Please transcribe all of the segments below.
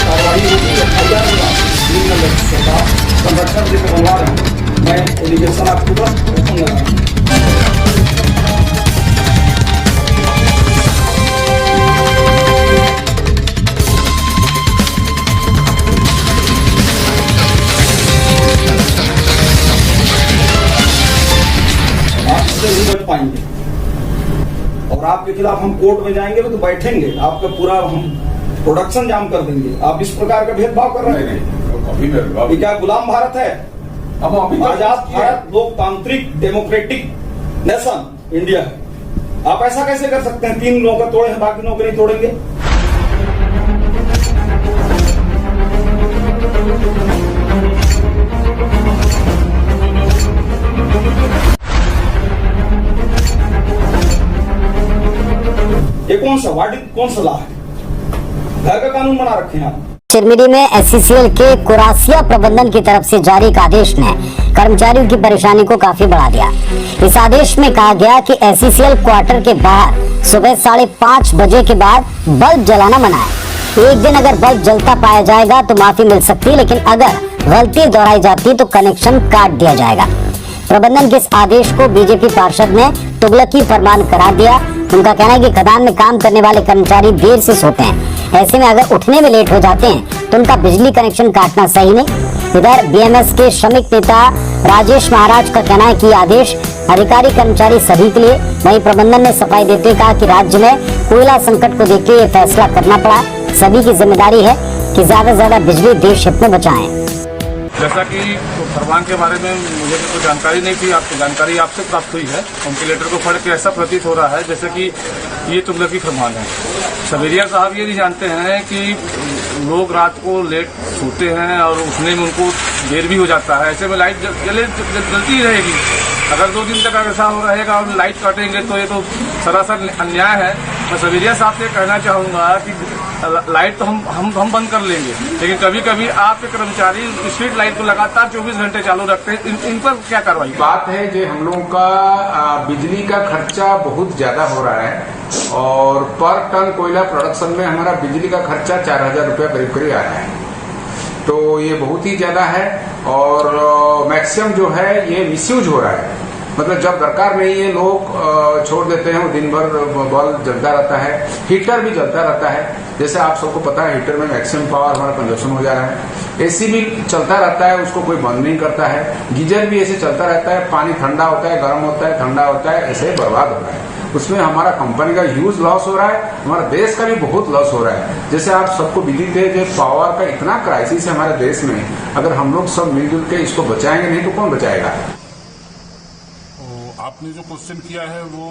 कार्रवाई होगी, एफआईआर होगा। 3 नंबर सरकार संरक्षण जिसे बनवा रहे हैं, मैं एलिगेशन आपके पास ओपन लगा रहा हूँ। नहीं बच पाएंगे और आपके खिलाफ हम कोर्ट में जाएंगे तो बैठेंगे, आपका पूरा हम प्रोडक्शन जाम कर देंगे। आप इस प्रकार का भेदभाव कर रहे हैं। ये क्या गुलाम भारत है? आजाद भारत लोकतांत्रिक डेमोक्रेटिक नेशन इंडिया है। आप ऐसा कैसे कर सकते हैं? 3 लोगों का तोड़े हैं, बाकी लोगों को नहीं तोड़ेंगे। ये कौन सा ला है? घर का कानून बना रखे हैं आप। चिरमिरी में एससीसीएल के कुरासिया प्रबंधन की तरफ से जारी एक आदेश ने कर्मचारियों की परेशानी को काफी बढ़ा दिया। इस आदेश में कहा गया कि एससीसीएल क्वार्टर के बाहर सुबह 5:30 बजे के बाद बल्ब जलाना मना है। एक दिन अगर बल्ब जलता पाया जाएगा तो माफी मिल सकती है, लेकिन अगर गलती दोहराई जाती तो कनेक्शन काट दिया जाएगा। प्रबंधन के इस आदेश को बीजेपी पार्षद ने तुगलकी फरमान करार दिया। उनका कहना है कि खदान में काम करने वाले कर्मचारी देर से सोते हैं, ऐसे में अगर उठने में लेट हो जाते हैं तो उनका बिजली कनेक्शन काटना सही नहीं। इधर बीएमएस के श्रमिक नेता राजेश महाराज का कहना है कि आदेश अधिकारी कर्मचारी सभी के लिए। वहीं प्रबंधन ने सफाई देते हुए कहा कि राज्य में कोयला संकट को देखते हुए फैसला करना पड़ा। सभी की जिम्मेदारी है कि ज्यादा से ज्यादा बिजली देश हित में बचाएं। जैसा कि फरमान के बारे में मुझे तो जानकारी नहीं थी, आपको जानकारी आपसे प्राप्त हुई है। उनके लेटर को पढ़ के ऐसा प्रतीत हो रहा है जैसे कि ये तुगलकी फरमान है। सवेरिया साहब ये नहीं जानते हैं कि लोग रात को लेट सोते हैं और उठने में उनको देर भी हो जाता है। ऐसे में लाइट जलती ही रहेगी। अगर 2 दिन तक ऐसा हो रहेगा और लाइट काटेंगे तो ये तो सरासर अन्याय है। मैं सवेरिया साहब से कहना चाहूँगा कि लाइट तो हम बंद कर लेंगे, लेकिन कभी कभी आपके कर्मचारी स्ट्रीट लाइट को लगातार 24 घंटे चालू रखते हैं। इन पर क्या कार्रवाई? बात है जो हम लोगों का बिजली का खर्चा बहुत ज्यादा हो रहा है और पर टन कोयला प्रोडक्शन में हमारा बिजली का खर्चा 4000 रुपया करीब करीब आ रहा है। तो ये बहुत ही ज्यादा है और मैक्सिमम जो है ये मिसयूज हो रहा है। मतलब जब दरकार नहीं है लोग छोड़ देते हैं, वो दिन भर बल्ब जलता रहता है, हीटर भी जलता रहता है। जैसे आप सबको पता है हीटर में मैक्सिमम पावर हमारा कंजप्शन हो जा रहा है। एसी भी चलता रहता है, उसको कोई बंद नहीं करता है। गीजर भी ऐसे चलता रहता है, पानी ठंडा होता है, गर्म होता है, ठंडा होता है, ऐसे बर्बाद हो रहा है। उसमें हमारा कंपनी का ह्यूज लॉस हो रहा है, हमारा देश का भी बहुत लॉस हो रहा है। जैसे आप सबको विदित है जो पावर का इतना क्राइसिस है हमारे देश में, अगर हम लोग सब मिलजुल के इसको बचाएंगे नहीं तो कौन बचाएगा? आपने जो क्वेश्चन किया है वो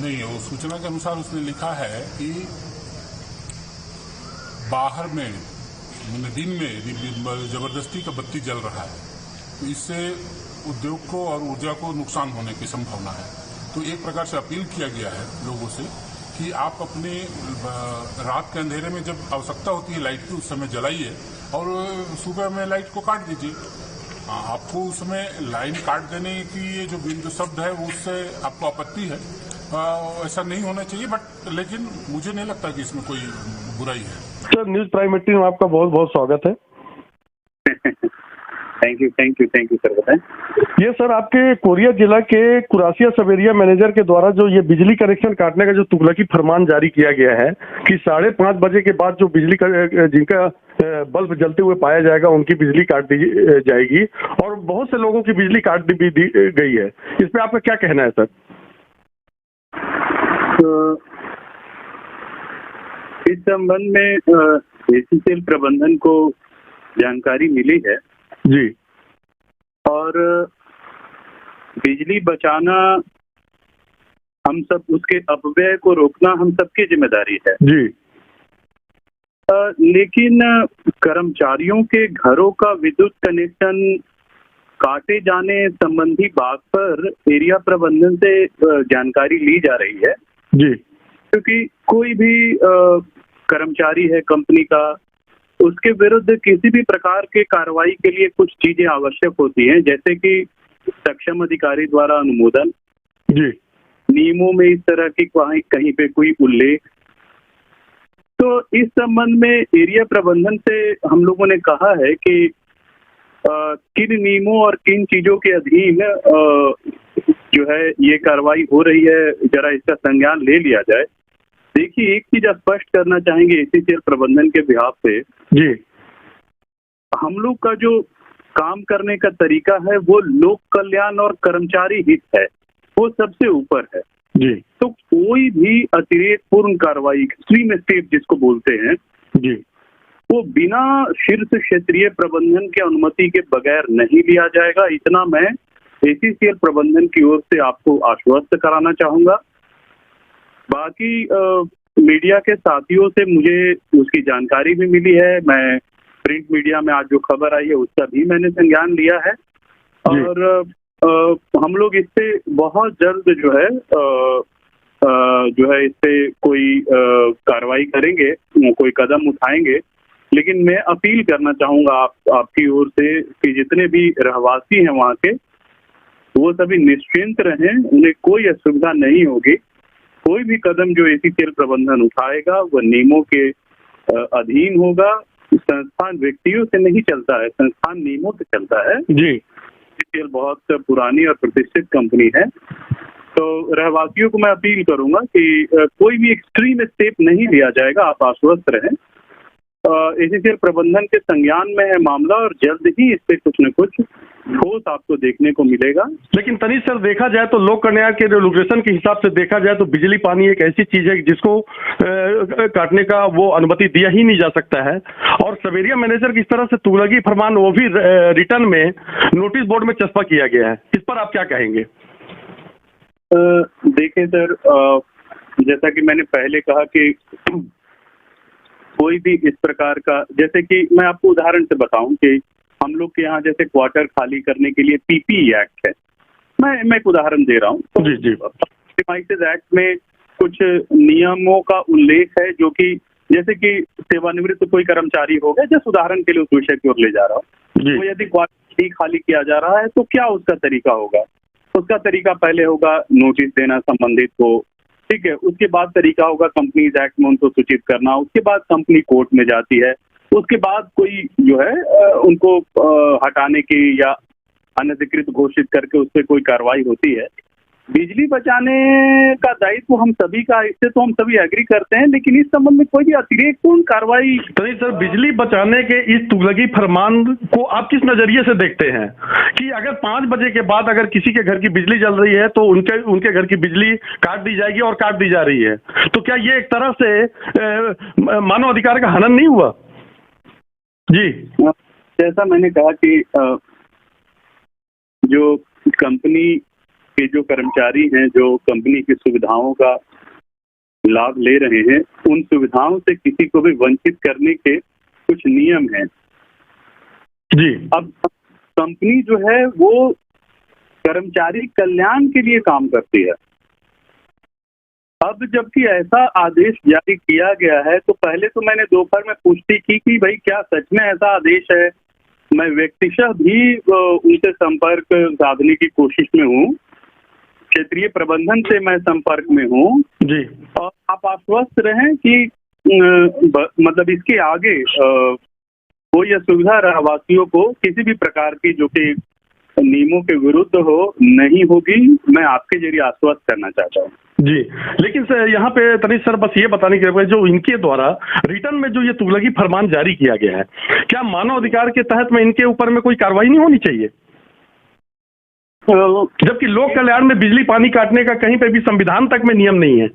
नहीं है, वो सूचना के अनुसार उसने लिखा है कि बाहर में दिन में जबरदस्ती का बत्ती जल रहा है, तो इससे उद्योग को और ऊर्जा को नुकसान होने की संभावना है। तो एक प्रकार से अपील किया गया है लोगों से कि आप अपने रात के अंधेरे में जब आवश्यकता होती है लाइट की उस समय जलाइए और सुबह में लाइट को काट दीजिए। आपको उसमें लाइन काट देने की ये जो शब्द है वो उससे आपको आपत्ति है, ऐसा नहीं होना चाहिए। बट लेकिन मुझे नहीं लगता कि इसमें कोई बुराई है। सर न्यूज प्राइम 18 में आपका बहुत बहुत स्वागत है। थैंक यू सर, बताएं। ये सर आपके कोरिया जिला के कुरासिया सवेरिया मैनेजर के द्वारा जो ये बिजली कनेक्शन काटने का जो तुगलकी फरमान जारी किया गया है कि 5:30 बजे के बाद जो बिजली जिनका बल्ब जलते हुए पाया जाएगा उनकी बिजली काट दी जाएगी और बहुत से लोगों की बिजली काट दी गई है। इस पे आपका क्या कहना है सर? तो इस संबंध में एससीसीएल प्रबंधन को जानकारी मिली है जी, और बिजली बचाना हम सब, उसके अपव्यय को रोकना हम सबकी जिम्मेदारी है जी। लेकिन कर्मचारियों के घरों का विद्युत कनेक्शन काटे जाने संबंधी बात पर एरिया प्रबंधन से जानकारी ली जा रही है जी, क्योंकि कोई भी कर्मचारी है कंपनी का, उसके विरुद्ध किसी भी प्रकार के कार्रवाई के लिए कुछ चीजें आवश्यक होती हैं, जैसे कि सक्षम अधिकारी द्वारा अनुमोदन जी, नियमों में इस तरह की कहीं पे कोई उल्लेख, तो इस संबंध में एरिया प्रबंधन से हम लोगों ने कहा है कि किन नियमों और किन चीजों के अधीन जो है ये कार्रवाई हो रही है, जरा इसका संज्ञान ले लिया जाए। देखिए, एक चीज स्पष्ट करना चाहेंगे एसीसीएल प्रबंधन के बिहाफ पे जी, हम लोग का जो काम करने का तरीका है वो लोक कल्याण और कर्मचारी हित है, वो सबसे ऊपर है जी, तो कोई भी अतिरेक पूर्ण कार्रवाई, एक्सट्रीम स्टेप जिसको बोलते हैं जी, वो बिना शीर्ष क्षेत्रीय प्रबंधन की अनुमति के बगैर नहीं लिया जाएगा। इतना मैं एसीसीएल प्रबंधन की ओर से आपको आश्वस्त कराना चाहूंगा। बाकी मीडिया के साथियों से मुझे उसकी जानकारी भी मिली है। मैं प्रिंट मीडिया में आज जो खबर आई है उसका भी मैंने संज्ञान लिया है और हम लोग इस पे बहुत जल्द जो है इस पे कोई कार्रवाई करेंगे, कोई कदम उठाएंगे। लेकिन मैं अपील करना चाहूंगा आपकी ओर से कि जितने भी रहवासी हैं वहाँ के, वो सभी निश्चिंत रहें, उन्हें कोई असुविधा नहीं होगी। कोई भी कदम जो एसीसीएल प्रबंधन उठाएगा वह नियमों के अधीन होगा। संस्थान व्यक्तियों से नहीं चलता है, संस्थान नियमों से चलता है जी। एसीसीएल बहुत पुरानी और प्रतिष्ठित कंपनी है। तो रहवासियों को मैं अपील करूंगा कि कोई भी एक्सट्रीम स्टेप नहीं लिया जाएगा, आप आश्वस्त रहें। एसीसीएल प्रबंधन के संज्ञान में है मामला और जल्द ही इस पे कुछ न कुछ ठोस आपको देखने को मिलेगा। लेकिन तनिष सर, देखा जाए तो लोक कल्याण के रेगुलेशन के हिसाब से देखा जाए तो बिजली पानी एक ऐसी चीज है जिसको काटने का वो अनुमति दिया ही नहीं जा सकता है। और सवेरिया मैनेजर की इस तरह से तुगलकी फरमान, वो भी रिटर्न में नोटिस बोर्ड में चस्पा किया गया है, इस पर आप क्या कहेंगे? देखिए सर, जैसा कि मैंने पहले कहा कि कोई भी इस प्रकार का, जैसे कि मैं आपको उदाहरण से बताऊं कि हम लोग के यहाँ जैसे क्वार्टर खाली करने के लिए पीपीई एक्ट है। मैं एक उदाहरण दे रहा हूँ। जी जी। प्रीमाइसेस एक्ट में कुछ नियमों का उल्लेख है जो कि जैसे कि सेवानिवृत्त कोई कर्मचारी हो गया, जिस उदाहरण के लिए उस विषय की ओर ले जा रहा हूँ, तो यदि क्वार्टर खाली किया जा रहा है तो क्या उसका तरीका होगा? उसका तरीका पहले होगा नोटिस देना संबंधित को, ठीक है। उसके बाद तरीका होगा कंपनीज एक्ट में उनको सूचित करना। उसके बाद कंपनी कोर्ट में जाती है। उसके बाद कोई जो है उनको हटाने की या अनधिकृत घोषित करके उस पर कोई कार्रवाई होती है। बिजली बचाने का दायित्व हम सभी का, इससे तो हम सभी एग्री करते हैं, लेकिन इस संबंध में कोई भी अतिरेकपूर्ण कार्रवाई। तो सर, बिजली बचाने के इस तुगलकी फरमान को आप किस नजरिए से देखते हैं कि अगर 5 बजे के बाद अगर किसी के घर की बिजली जल रही है तो उनके घर की बिजली काट दी जाएगी और काट दी जा रही है, तो क्या ये एक तरह से मानव अधिकार का हनन नहीं हुआ? जी, जैसा मैंने कहा कि जो कंपनी के जो कर्मचारी हैं, जो कंपनी की सुविधाओं का लाभ ले रहे हैं, उन सुविधाओं से किसी को भी वंचित करने के कुछ नियम हैं जी। अब कंपनी जो है वो कर्मचारी कल्याण के लिए काम करती है। अब जबकि ऐसा आदेश जारी किया गया है तो पहले तो मैंने दोपहर में पुष्टि की कि भाई क्या सच में ऐसा आदेश है। मैं व्यक्तिशः भी उनसे संपर्क साधने की कोशिश में हूँ, क्षेत्रीय प्रबंधन से मैं संपर्क में हूँ जी। और आप आश्वस्त रहें कि मतलब इसके आगे कोई असुविधा रहवासियों को किसी भी प्रकार की जो कि नियमों के विरुद्ध हो नहीं होगी, मैं आपके जरिए आश्वस्त करना चाहता हूँ जी। लेकिन सर यहाँ पे तनिष सर बस ये बताने के लिए, जो इनके द्वारा रिटर्न में जो ये तुगलकी फरमान जारी किया गया है, क्या मानव अधिकार के तहत में इनके ऊपर में कोई कार्रवाई नहीं होनी चाहिए? जबकि लोक कल्याण में बिजली पानी काटने का कहीं पे भी संविधान तक में नियम नहीं है।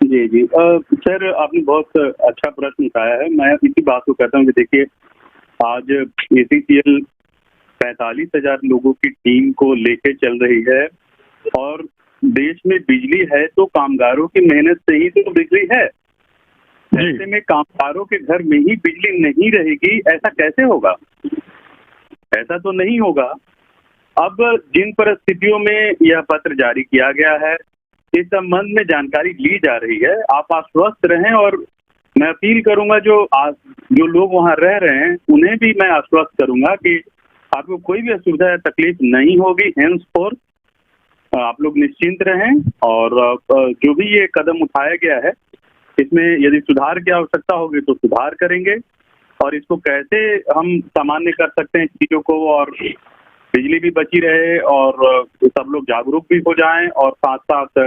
जी जी। सर, आपने बहुत अच्छा प्रश्न उठाया है। मैं इसी बात को कहता हूँ कि देखिए, आज एसीसीएल 45,000 लोगों की टीम को लेके चल रही है और देश में बिजली है तो कामगारों की मेहनत से ही तो बिजली है। ऐसे में कामगारों के घर में ही बिजली नहीं रहेगी, ऐसा कैसे होगा? ऐसा तो नहीं होगा। अब जिन परिस्थितियों में यह पत्र जारी किया गया है, इस संबंध में जानकारी ली जा रही है। आप आश्वस्त रहें और मैं अपील करूंगा जो लोग वहां रह रहे हैं उन्हें भी मैं आश्वस्त करूंगा कि आपको कोई भी असुविधा या तकलीफ नहीं होगी। henceforth आप लोग निश्चिंत रहें और जो भी ये कदम उठाया गया है इसमें यदि सुधार की आवश्यकता होगी तो सुधार करेंगे, और इसको कैसे हम सामान्य कर सकते हैं चीजों को, और बिजली भी बची रहे और सब लोग जागरूक भी हो जाएं, और साथ साथ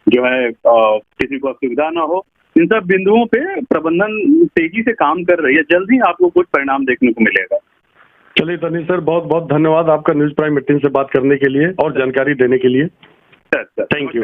जो है किसी को असुविधा ना हो, इन सब बिंदुओं पे प्रबंधन तेजी से काम कर रही है। जल्द ही आपको कुछ परिणाम देखने को मिलेगा। चलिए तनी सर, बहुत बहुत धन्यवाद आपका न्यूज प्राइम 18 से बात करने के लिए और जानकारी देने के लिए। Thank you.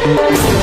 Thank you.